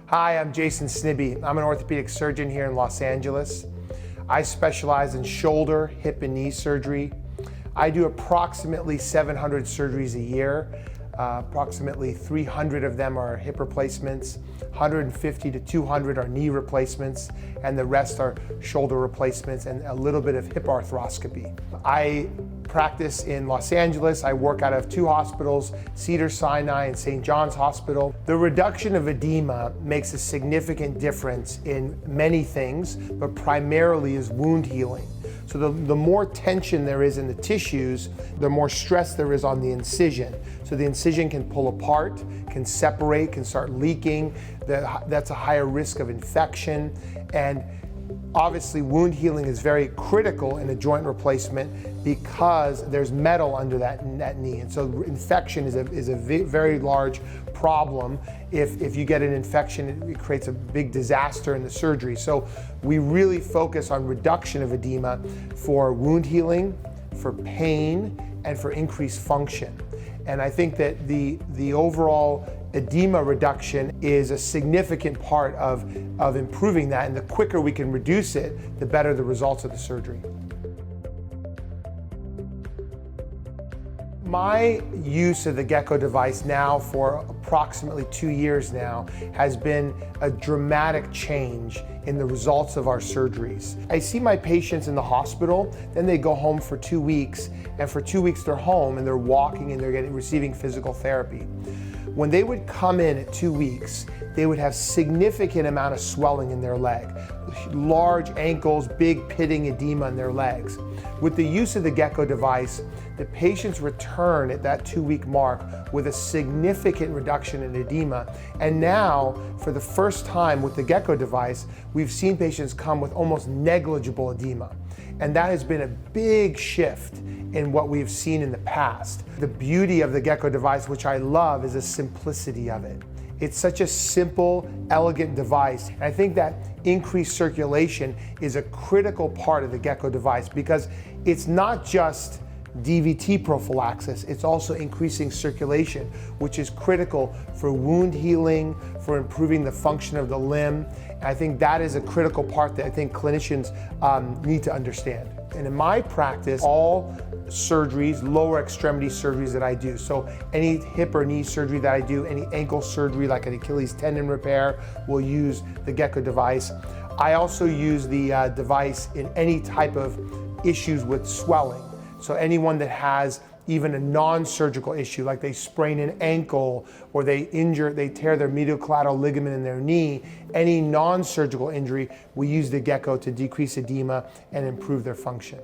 Hi, I'm Jason Snibbe. I'm an orthopedic surgeon here in Los Angeles. I specialize in shoulder, hip, and knee surgery. I do approximately 700 surgeries a year. Approximately 300 of them are hip replacements, 150 to 200 are knee replacements, and the rest are shoulder replacements and a little bit of hip arthroscopy. I practice in Los Angeles. I work out of two hospitals, Cedar Sinai and St. John's Hospital. The reduction of edema makes a significant difference in many things, but primarily is wound healing. So the more tension there is in the tissues, the more stress there is on the incision. So the incision can pull apart, can separate, can start leaking. That's a higher risk of infection. And obviously wound healing is very critical in a joint replacement because there's metal under that knee. And so infection is a very large problem. If you get an infection, it creates a big disaster in the surgery. So we really focus on reduction of edema for wound healing, for pain, and for increased function. And I think that the overall edema reduction is a significant part of improving that, and the quicker we can reduce it, the better the results of the surgery. My use of the Gecko device now for approximately 2 years now has been a dramatic change in the results of our surgeries. I see my patients in the hospital, then they go home for 2 weeks, and for 2 weeks they're home and they're walking and they're receiving physical therapy. When they would come in at 2 weeks, they would have significant amount of swelling in their leg, large ankles, big pitting edema in their legs. With the use of the Gecko device, the patients return at that 2-week mark with a significant reduction in edema. And now, for the first time with the Gecko device, we've seen patients come with almost negligible edema. And that has been a big shift in what we've seen in the past. The beauty of the Gecko device, which I love, is the simplicity of it. It's such a simple, elegant device. And I think that increased circulation is a critical part of the Gecko device because it's not just DVT prophylaxis, it's also increasing circulation, which is critical for wound healing, for improving the function of the limb. And I think that is a critical part that I think clinicians need to understand. And in my practice, all surgeries, lower extremity surgeries that I do, so any hip or knee surgery that I do, any ankle surgery like an Achilles tendon repair, will use the Gecko device. I also use the device in any type of issues with swelling. So anyone that has even a non-surgical issue, like they sprain an ankle or they tear their medial collateral ligament in their knee, any non-surgical injury, we use the Gecko to decrease edema and improve their function.